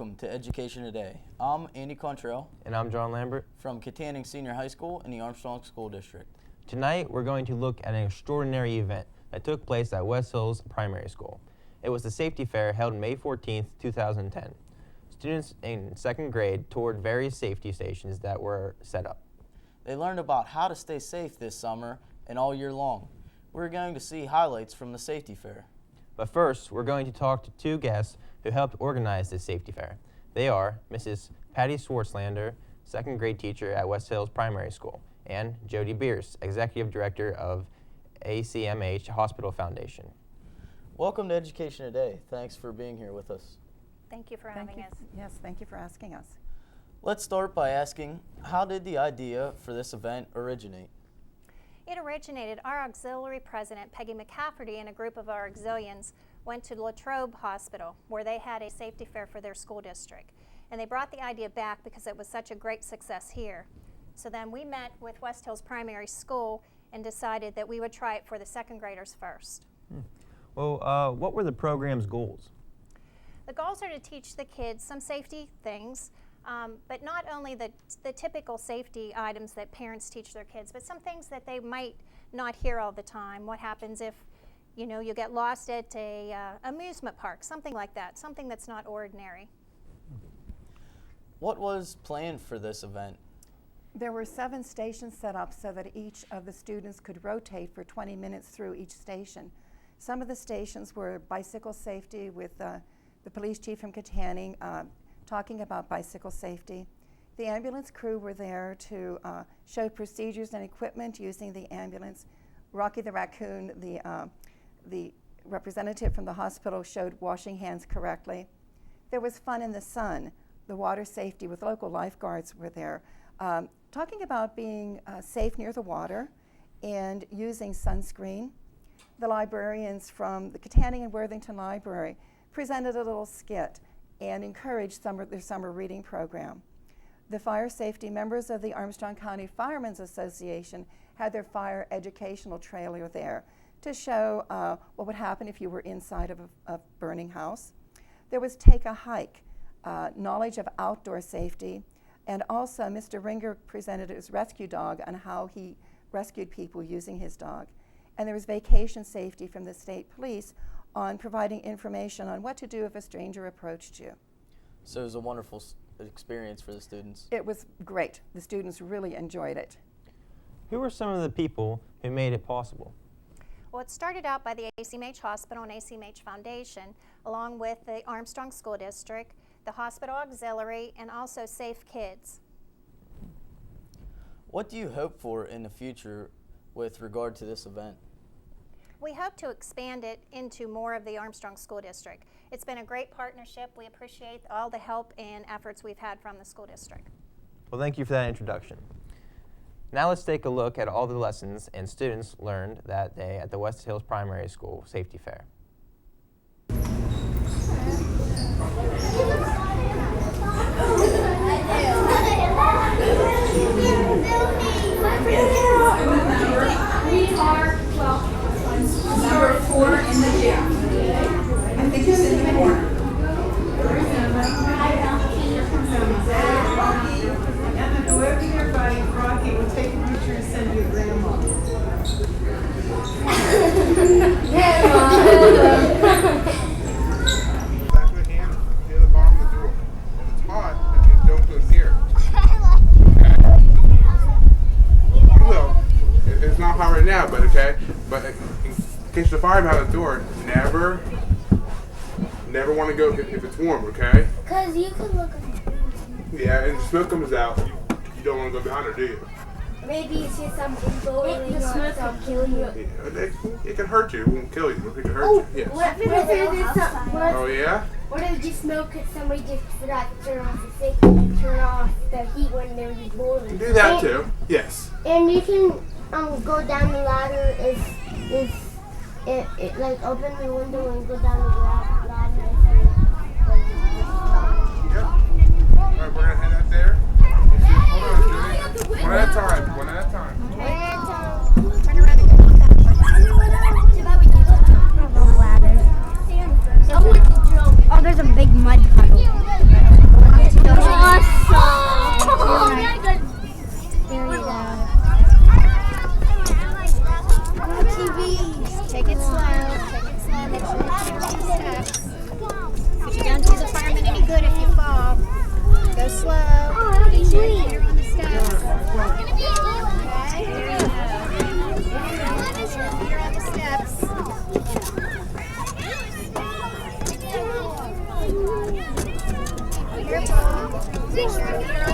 Welcome to Education Today. I'm Andy Contrell. And I'm John Lambert. From Katanning Senior High School in the Armstrong School District. Tonight, we're going to look at an extraordinary event that took place at West Hills Primary School. It was the safety fair held May 14th, 2010. Students in second grade toured various safety stations that were set up. They learned about how to stay safe this summer and all year long. We're going to see highlights from the safety fair. But first, we're going to talk to two guests who helped organize this safety fair. They are Mrs. Patty Swartzlander, second grade teacher at West Hills Primary School, and Jody Bierce, executive director of ACMH Hospital Foundation. Welcome to Education Today. Thanks for being here with us. Thank you for having us. Yes, thank you for asking us. Let's start by asking, how did the idea for this event originate? It originated, our auxiliary president, Peggy McCafferty, and a group of our auxilians went to Latrobe Hospital, where they had a safety fair for their school district. And they brought the idea back because it was such a great success here. So then we met with West Hills Primary School and decided that we would try it for the second graders first. Well, what were the program's goals? The goals are to teach the kids some safety things, but not only the typical safety items that parents teach their kids, but some things that they might not hear all the time. What happens if, you get lost at a amusement park, something like that, something that's not ordinary. What was planned for this event? There were 7 stations set up so that each of the students could rotate for 20 minutes through each station. Some of the stations were bicycle safety with the police chief from Katanning talking about bicycle safety. The ambulance crew were there to show procedures and equipment using the ambulance. Rocky the raccoon, the representative from the hospital, showed washing hands correctly. There was fun in the sun. The water safety with local lifeguards were there, talking about being safe near the water and using sunscreen. The librarians from the Katanning and Worthington Library presented a little skit and encouraged their summer reading program. The fire safety members of the Armstrong County Firemen's Association had their fire educational trailer there to show what would happen if you were inside of a burning house. There was Take a Hike, knowledge of outdoor safety, and also Mr. Ringer presented his rescue dog and how he rescued people using his dog. And there was vacation safety from the state police on providing information on what to do if a stranger approached you. So it was a wonderful experience for the students. It was great. The students really enjoyed it. Who were some of the people who made it possible? Well, it started out by the ACMH Hospital and ACMH Foundation, along with the Armstrong School District, the Hospital Auxiliary, and also Safe Kids. What do you hope for in the future with regard to this event? We hope to expand it into more of the Armstrong School District. It's been a great partnership. We appreciate all the help and efforts we've had from the school district. Well, thank you for that introduction. Now let's take a look at all the lessons and students learned that day at the West Hills Primary School Safety Fair. Number 4 in the gym. I think it's in the corner. Emma, go over there by Rocky. We'll take a picture and send you a grandma. Back of the hand, near the bottom of the door. If it's hot, then don't go near it. You will. It's not hot right now, but okay. But in case the fire behind the door, never want to go if it's warm, okay? Because you can look. Yeah, and the smoke comes out. You don't want to go behind her, do you? Maybe you see something going on, it'll kill you. Yeah, it can hurt you. It won't kill you, but it can hurt you. Yes. Oh, yeah? What if you smoke it, somebody just forgot to turn off the safety and turn off the heat when they're boiling? You can do that too, yes. And you can go down the ladder if it like open the window and go down the ladder. Yep. Alright, we're going to head out there. Hold on, Judy. One at a time. One at a time. Turn around and go look that way. Oh, there's a big mud puddle.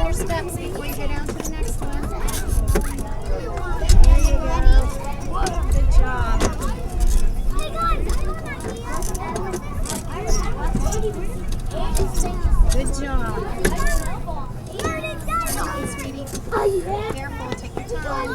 on your steps before you go down to the next one. There you go. Good job. Good job. Hey, sweetie. Careful, take your time.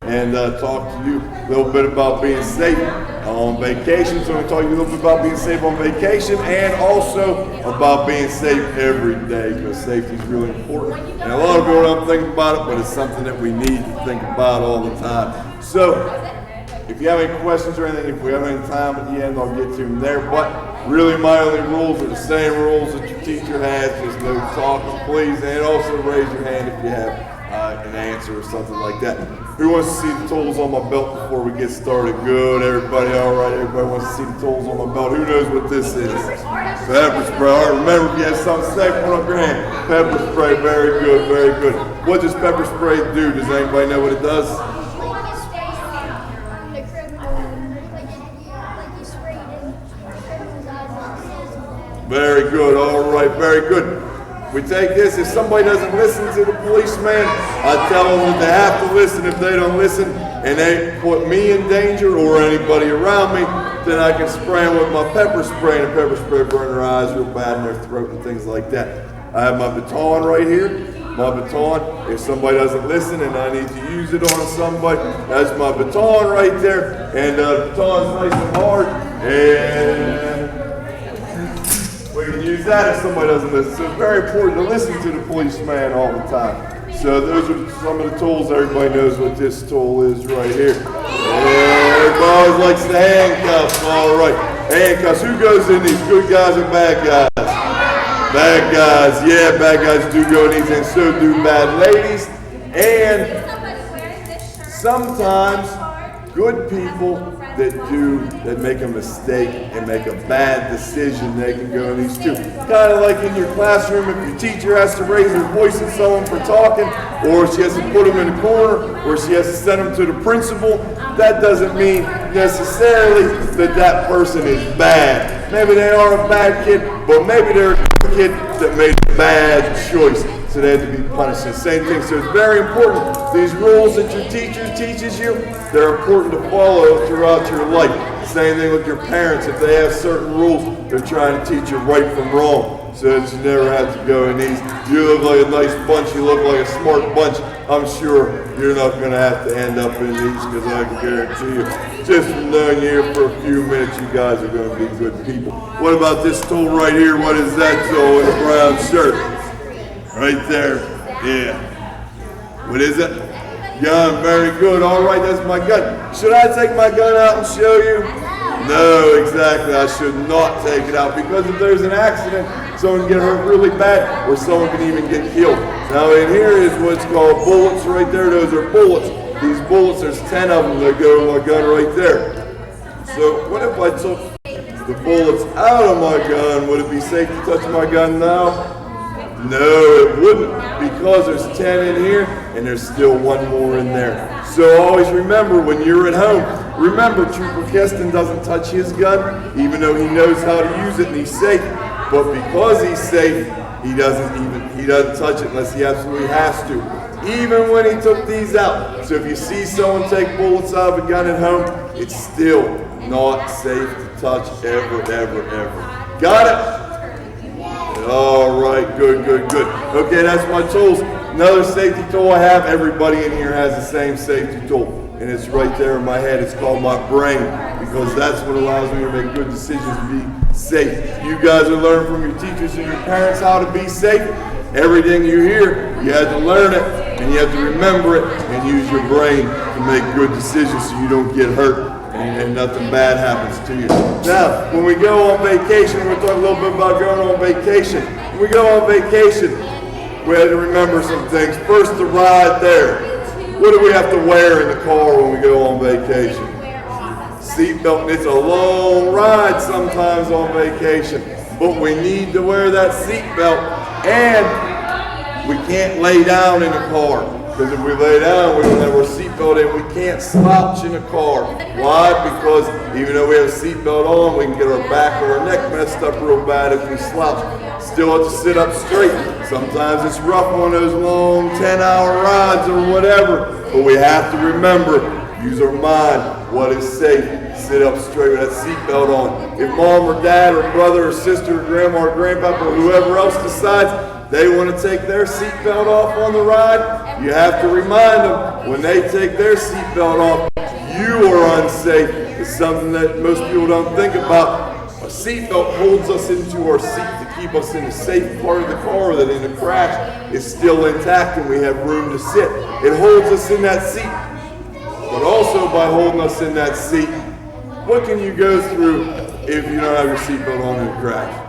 And talk to you a little bit about being safe on vacation. So I'm going to talk to you a little bit about being safe on vacation and also about being safe every day, because safety is really important. And a lot of people don't think about it, but it's something that we need to think about all the time. So if you have any questions or anything, if we have any time at the end, I'll get to them there. But really my only rules are the same rules that your teacher has, just no talking, please, and also raise your hand if you have an answer or something like that. Who wants to see the tools on my belt before we get started? Good, everybody, all right, everybody wants to see the tools on my belt. Who knows what this is? Pepper spray. All right, remember, if you have something to say, put up your hand. Pepper spray, very good, very good. What does pepper spray do? Does anybody know what it does? Very good, all right, very good. We take this, if somebody doesn't listen to the policeman, I tell them that they have to listen. If they don't listen and they put me in danger or anybody around me, then I can spray them with my pepper spray, and the pepper spray burn their eyes real bad in their throat and things like that. I have my baton right here. My baton, if somebody doesn't listen and I need to use it on somebody, that's my baton right there. And the baton's nice and hard, and we can use that if somebody doesn't listen. So it's very important to listen to the policeman all the time. So those are some of the tools. Everybody knows what this tool is right here. Everybody always likes the handcuffs. All right, handcuffs. Who goes in these? Good guys or bad guys? Bad guys. Yeah, bad guys do go in these, and so do bad ladies. And sometimes good people that make a mistake and make a bad decision, they can go in these too. Kind of like in your classroom, if your teacher has to raise her voice at someone for talking, or she has to put them in a corner, or she has to send them to the principal, that doesn't mean necessarily that that person is bad. Maybe they are a bad kid, but maybe they're a kid that made a bad choice, so they have to be punished. The same thing. So it's very important. These rules that your teacher teaches you, they're important to follow throughout your life. Same thing with your parents. If they have certain rules, they're trying to teach you right from wrong, so that you never have to go in these. You look like a nice bunch. You look like a smart bunch. I'm sure you're not going to have to end up in these, because I can guarantee you, just from knowing you here for a few minutes, you guys are going to be good people. What about this tool right here? What is that tool in a brown shirt? Right there. Yeah. What is it? Gun. Very good. All right, that's my gun. Should I take my gun out and show you? No, exactly. I should not take it out, because if there's an accident, someone can get hurt really bad, or someone can even get killed. Now in here is what's called bullets right there. Those are bullets. These bullets, there's 10 of them that go in my gun right there. So what if I took the bullets out of my gun? Would it be safe to touch my gun now? No, it wouldn't, because there's 10 in here and there's still one more in there. So always remember, when you're at home, remember Trooper Keston doesn't touch his gun, even though he knows how to use it and he's safe. But because he's safe, he doesn't touch it unless he absolutely has to, even when he took these out. So if you see someone take bullets out of a gun at home, it's still not safe to touch ever, ever, ever. Got it? All right, good, good, good. Okay, that's my tools. Another safety tool I have, everybody in here has the same safety tool, and it's right there in my head. It's called my brain, because that's what allows me to make good decisions, to be safe. You guys are learning from your teachers and your parents how to be safe. Everything you hear, you have to learn it, and you have to remember it, and use your brain to make good decisions so you don't get hurt and nothing bad happens to you. Now, when we go on vacation, we're going to talk a little bit about going on vacation. When we go on vacation, we have to remember some things. First, the ride there. What do we have to wear in the car when we go on vacation? Seatbelt. It's a long ride sometimes on vacation, but we need to wear that seatbelt, and we can't lay down in the car, because if we lay down, we don't have our seatbelt in. We can't slouch in the car. Why? Because even though we have a seatbelt on, we can get our back or our neck messed up real bad if we slouch. Still have to sit up straight. Sometimes it's rough on those long 10-hour rides or whatever, but we have to remember, use our mind, what is safe. Sit up straight with that seatbelt on. If mom or dad or brother or sister or grandma or grandpapa or whoever else decides they want to take their seatbelt off on the ride, you have to remind them when they take their seatbelt off, you are unsafe. It's something that most people don't think about. A seatbelt holds us into our seat to keep us in the safe part of the car that in a crash is still intact and we have room to sit. It holds us in that seat. But also by holding us in that seat, what can you go through if you don't have your seatbelt on in a crash?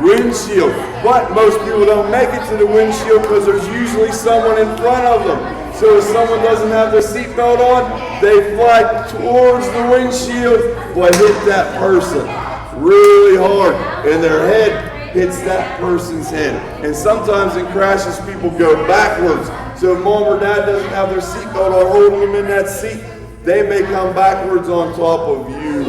Windshield. But most people don't make it to the windshield because there's usually someone in front of them. So if someone doesn't have their seatbelt on, they fly towards the windshield but hit that person really hard, and their head hits that person's head. And sometimes in crashes, people go backwards. So if mom or dad doesn't have their seatbelt on, holding them in that seat, they may come backwards on top of you.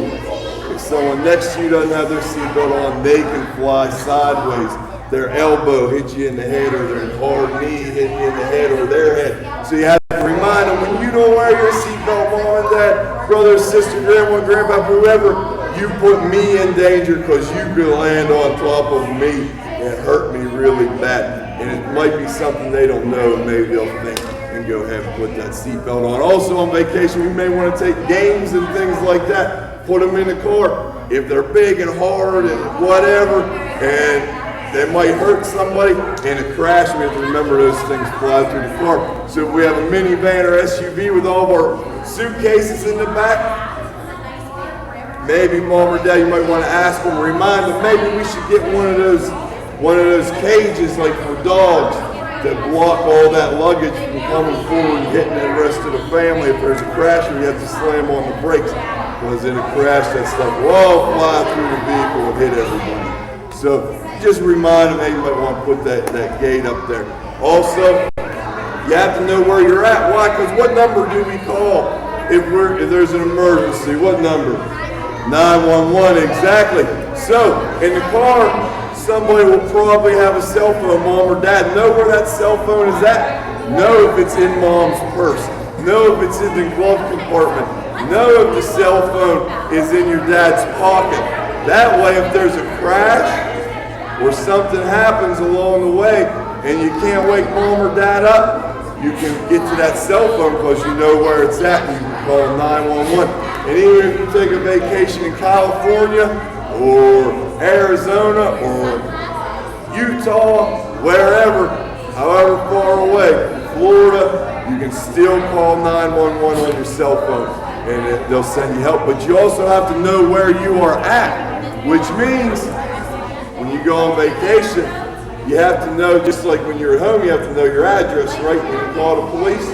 If someone next to you doesn't have their seatbelt on, they can fly sideways. Their elbow hits you in the head, or their hard knee hit you in the head, or their head. So you have to remind them, when you don't wear your seatbelt, mom and dad, brother, sister, grandma, grandpa, whoever, you put me in danger because you could land on top of me and hurt me really bad. And it might be something they don't know, and maybe they'll think and go ahead and put that seatbelt on. Also on vacation, we may want to take games and things like that, put them in the car. If they're big and hard and whatever, and they might hurt somebody in a crash, we have to remember those things fly through the car. So if we have a minivan or SUV with all of our suitcases in the back, maybe mom or dad, you might want to ask them, remind them, maybe we should get one of those cages like for dogs that block all that luggage from coming forward and hitting the rest of the family. If there's a crash, we have to slam on the brakes, because in a crash, that stuff will all fly through the vehicle and hit everybody. So just remind them, hey, you might want to put that gate up there. Also, you have to know where you're at. Why? Because what number do we call if there's an emergency? What number? 911, exactly. So in the car, somebody will probably have a cell phone, mom or dad. Know where that cell phone is at. Know if it's in mom's purse. Know if it's in the glove compartment. Know if the cell phone is in your dad's pocket. That way, if there's a crash or something happens along the way and you can't wake mom or dad up, you can get to that cell phone because you know where it's at, and you can call 911. And even if you take a vacation in California or Arizona or Utah, wherever, however far away, Florida, you can still call 911 on your cell phone and they'll send you help. But you also have to know where you are at, which means when you go on vacation, you have to know, just like when you're at home, you have to know your address, right? When you call the police.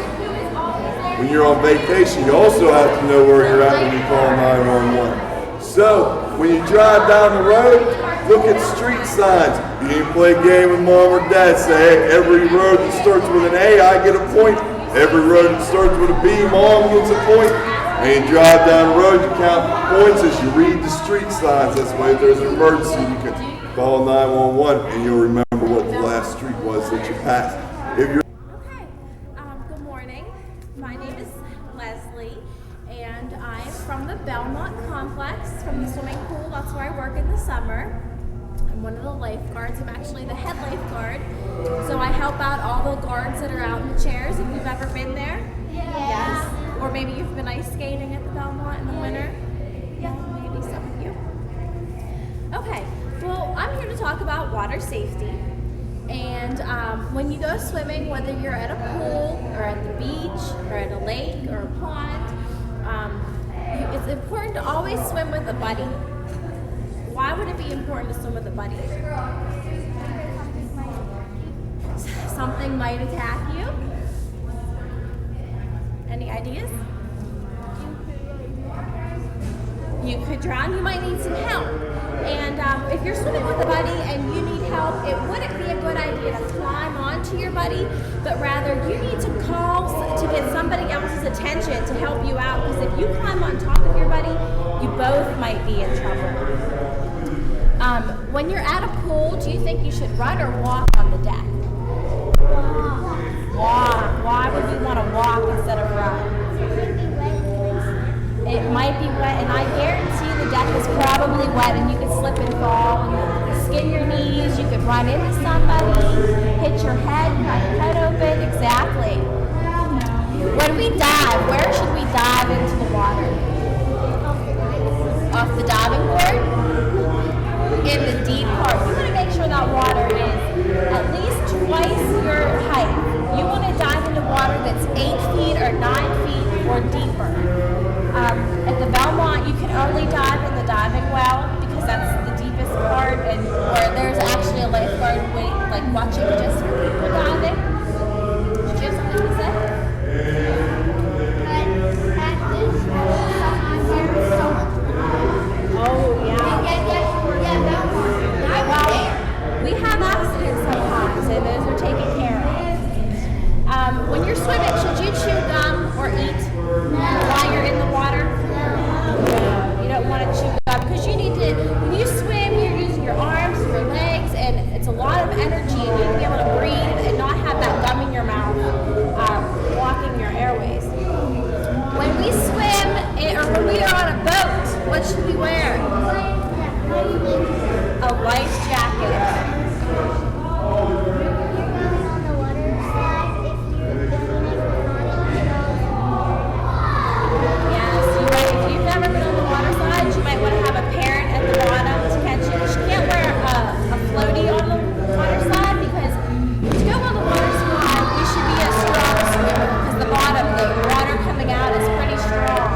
When you're on vacation, you also have to know where you're at when you call 911. So, when you drive down the road, look at street signs. You can play a game with mom or dad. Say, hey, every road that starts with an A, I get a point. Every road that starts with a B, mom gets a point. And you drive down the road, you count the points as you read the street signs. That's why if there's an emergency, you can call 911 and you'll remember what the last street was that you passed. If you're Good morning. My name is Leslie, and I'm from the Belmont Complex, from the swimming pool. That's where I work in the summer. I'm one of the lifeguards. I'm actually the head lifeguard. So I help out all the guards that are out in the chairs. If you've ever been there? Yes. Or maybe you've been ice skating at the Belmont in the winter? Yeah, maybe some of you. Okay, well, I'm here to talk about water safety. And when you go swimming, whether you're at a pool or at the beach or at a lake or a pond, it's important to always swim with a buddy. Why would it be important to swim with a buddy? Something might attack you. Any ideas? You could drown. You might need some help. And if you're swimming with a buddy and you need help, it wouldn't be a good idea to climb onto your buddy, but rather you need to call to get somebody else's attention to help you out, because if you climb on top of your buddy, you both might be in trouble. When you're at a pool, do you think you should run or walk on the deck? Walk. Why would we want to walk instead of run? It might be wet, and I guarantee the deck is probably wet, and you could slip and fall, and skin your knees, you could run into somebody, hit your head, cut your head open. Exactly. When we dive, where should we dive into the water? Off the diving board? In the deep part. You want to make sure that water is at least twice your height. You want to dive into water that's 8 feet or 9 feet or deeper. At the Belmont, you can only dive in the diving well because that's the deepest part, and where there's actually a lifeguard watching just for people diving. Did you have something to say? Oh yeah. Well, we have accidents sometimes, and those are taken care of. When you're swimming, should you chew gum or eat while you're in the water? You don't want to chew gum, because you need to, when you swim, you're using your arms, your legs, and it's a lot of energy. You need to be able to breathe and not have that gum in your mouth blocking your airways. When we swim or when we are on a boat, what should we wear? A life jacket. You might want to have a parent at the bottom to catch you. You can't wear a floaty on the water slide, because to go on the water slide, you should be a strong swimmer, because the water coming out is pretty strong.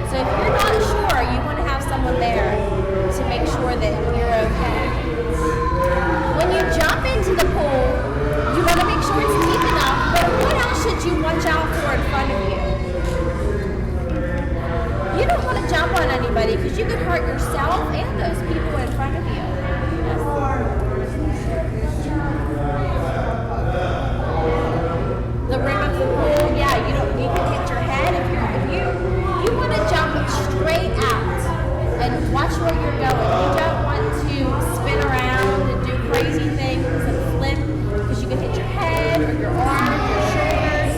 So if you're not sure, you want to have someone there to make sure that you're okay. When you jump into the pool, you want to make sure it's deep enough, but what else should you watch out for in front of you? You don't want to jump on anybody, because you could hurt yourself and those people in front of you. Yes. The rim of the pool, yeah, you can hit your head if you want to jump straight out and watch where you're going. You don't want to spin around and do crazy things and flip, because you can hit your head or your arm, your shoulders.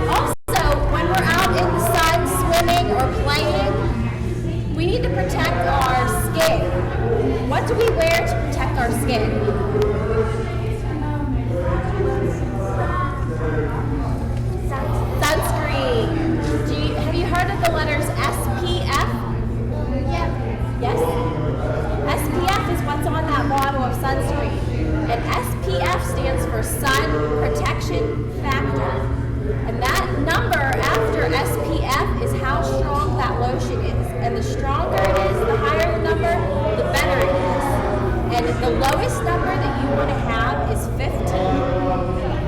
Also, when we're out in the sun swimming or playing, we need to protect our skin. What do we wear to protect our skin? Sunscreen. Have you heard of the letters SPF? Yes? SPF is what's on that bottle of sunscreen. And SPF stands for Sun Protection Factor. And that number after SPF is how strong that lotion is. And the stronger it is, the higher the number, the better it is. And the lowest number that you want to have is 15.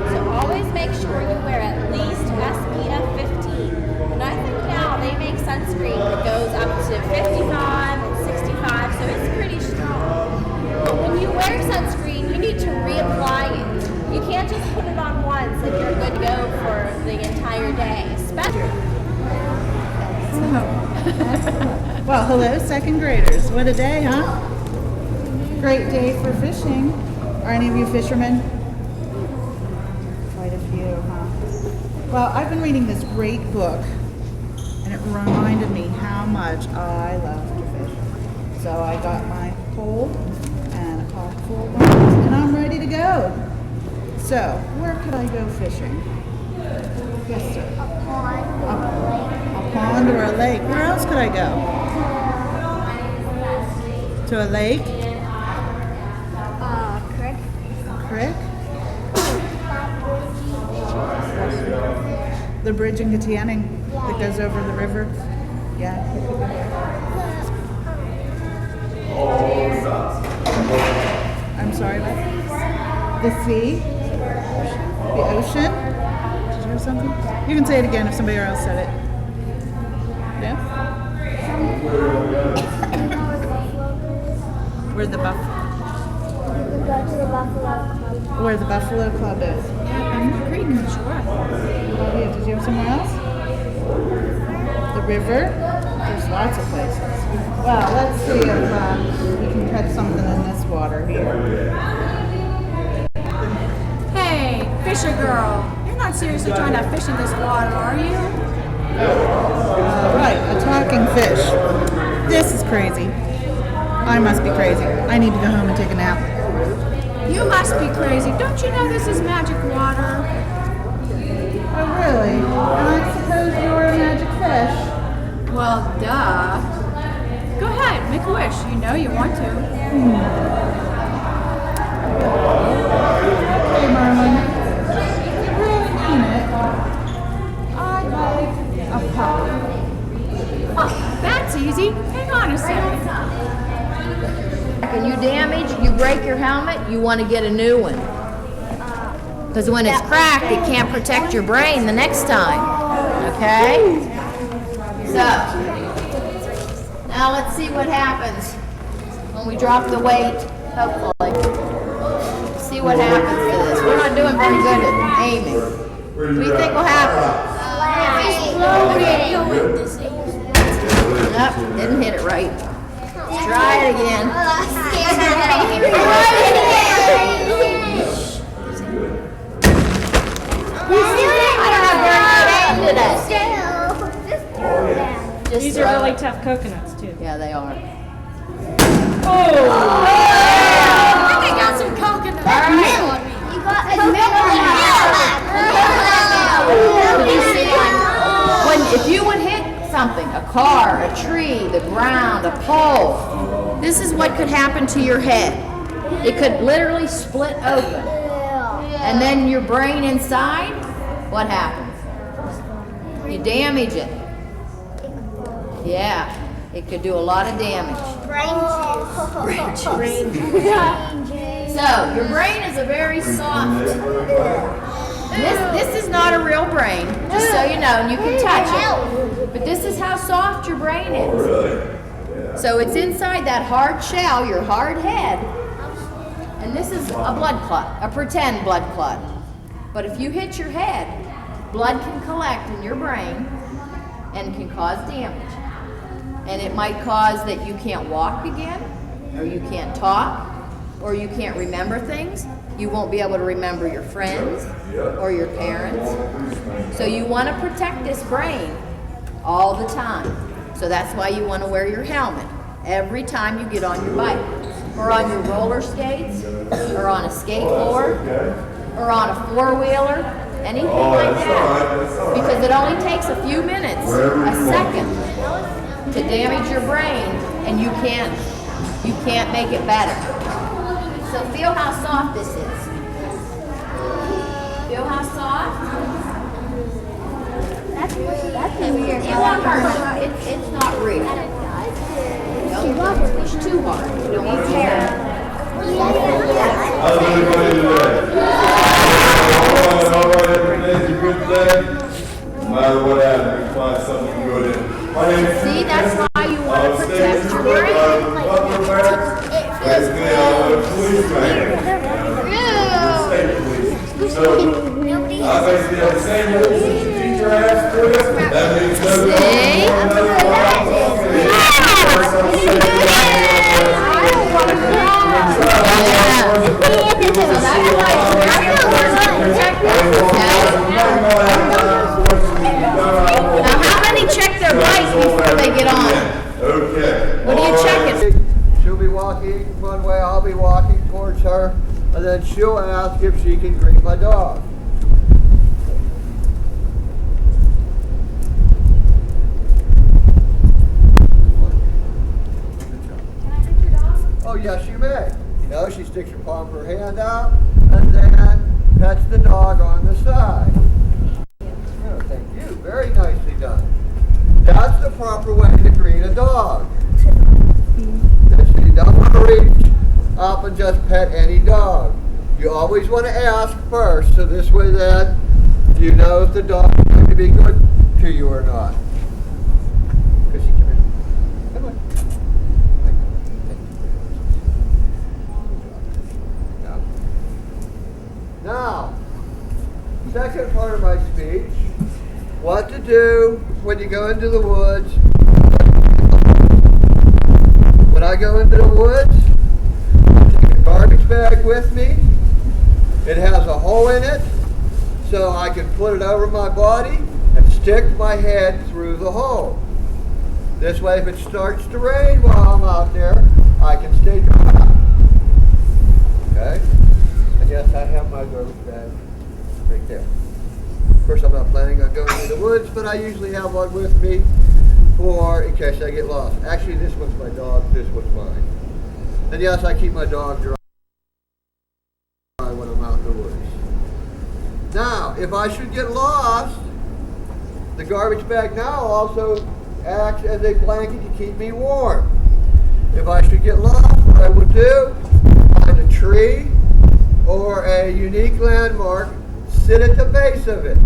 So always make sure you wear at least SPF 15. And I think now they make sunscreen that goes up to 55 and 65, so it's pretty strong. But when you wear sunscreen, you need to reapply it. You can't just put it on once and you're good to go for the entire day. Well, hello, second graders. What a day, huh? Great day for fishing. Are any of you fishermen? Quite a few, huh? Well, I've been reading this great book, and it reminded me how much I love to fish. So I got my pole and a pot full of worms, and I'm ready to go. So, where could I go fishing? Yes, sir. A pond or a lake. A pond or a lake. Where else could I go? To a lake? The bridge in Katanning that goes over the river. Yeah. I'm sorry, what? The sea? The ocean? Did you have something? You can say it again if somebody else said it. Yeah? Where the buffalo? We go to the Buffalo Club. Where the Buffalo Club is. Yeah, I'm pretty sure. Did you have somewhere else? The river? There's lots of places. Well, let's see if we can catch something in this water here. Hey, fisher girl. You're not seriously trying to fish in this water, are you? Right, a talking fish. This is crazy. I must be crazy. I need to go home and take a nap. You must be crazy. Don't you know this is magic water? Oh, really? And I suppose you're a magic fish. Well, duh. Go ahead, make a wish. You know you want to. Okay, Marlon. If you really mean it, I'd like a puppy. Oh, that's easy. Hang on a second. When you damage, you break your helmet, you want to get a new one. Because when it's cracked, it can't protect your brain the next time. Okay? So, now let's see what happens when we drop the weight, hopefully. See what happens to this. We're not doing very good at aiming. What do you think will happen? Nope, didn't hit it right. Try it again. I don't have very good aim today. These are really tough coconuts too. Yeah, they are. Oh! I think I got some coconut. All right. You got a If you would hit something, a car, a tree, the ground, a pole, this is what could happen to your head. It could literally split open. And then your brain inside, what happens? You damage it. Yeah, it could do a lot of damage. brain juice. Brain juice. So, your brain is a very soft. This is not a real brain, just so you know, and you can touch it. But this is how soft your brain is. So it's inside that hard shell, your hard head, and this is a blood clot, a pretend blood clot. But if you hit your head, blood can collect in your brain and can cause damage. And it might cause that you can't walk again, or you can't talk, or you can't remember things. You won't be able to remember your friends or your parents. So you want to protect this brain all the time. So that's why you want to wear your helmet every time you get on your bike, or on your roller skates, or on a skateboard, or on a four-wheeler, anything like that. Because it only takes a few minutes, a second, to damage your brain, and you can't make it better. So feel how soft this is. Feel how soft? That's It won't hurt. It's not real. Don't push too hard. You don't want to tear it. How's everybody today? All right, every day's a good day. No matter what happens, we find something good in it. My name is See, that's why you want to protect your brain. Basically, I'm a policeman. State police. So, I basically have the same rules that your teacher has to. That means no Now, how many check their bike before they get on? Okay. What do you check it? She'll be walking one way, I'll be walking towards her, and then she'll ask if she can greet my dog. Can I greet your dog? Oh yes, you may. You know, she sticks her palm of her hand out, and then pets the dog on the side. Okay. thank you. Very nicely done. That's the proper way to greet a dog. You don't want to reach up and just pet any dog. You always want to ask first, so this way then you know if the dog is going to be good to you or not. Chrissy, come here. Come on. Now, second part of my speech, what to do when you go into the woods. When I go into the woods, I take a garbage bag with me. It has a hole in it, so I can put it over my body and stick my head through the hole. This way, if it starts to rain while I'm out there, I can stay dry. Okay? And yes, I have my garbage bag right there. Of course, I'm not planning on going to the woods, but I usually have one with me in case I get lost. Actually, this one's my dog, this one's mine. And yes, I keep my dog dry when I'm out in the woods. Now, if I should get lost, the garbage bag now also acts as a blanket to keep me warm. If I should get lost, what I would do, find a tree or a unique landmark, sit at the base of it,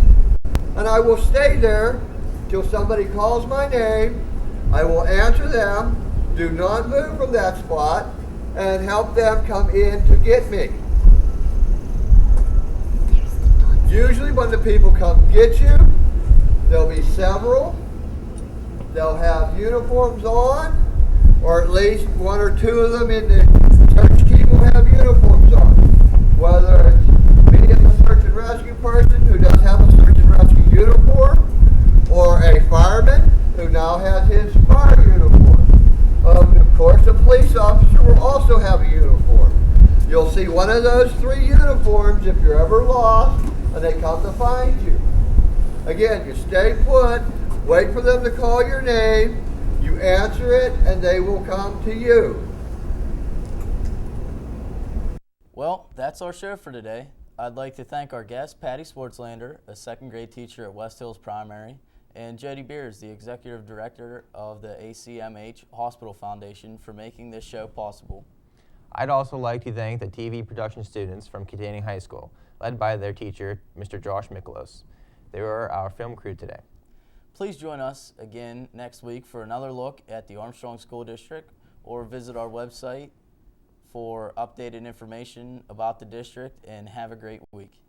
and I will stay there till somebody calls my name. I will answer them, do not move from that spot, and help them come in to get me. Usually when the people come get you, there'll be several. They'll have uniforms on, or at least one or two of them in the search team will have uniforms on. Whether it's me as a search and rescue person who does have a search and rescue uniform, or a fireman who now has his fire uniform. Of course, a police officer will also have a uniform. You'll see one of those three uniforms if you're ever lost and they come to find you. Again, you stay put, wait for them to call your name, you answer it, and they will come to you. Well, that's our show for today. I'd like to thank our guest, Patty Swartzlander, a second grade teacher at West Hills Primary, and Jody Beers, the Executive Director of the ACMH Hospital Foundation, for making this show possible. I'd also like to thank the TV production students from Kittanning High School, led by their teacher, Mr. Josh Mikolos. They were our film crew today. Please join us again next week for another look at the Armstrong School District, or visit our website for updated information about the district, and have a great week.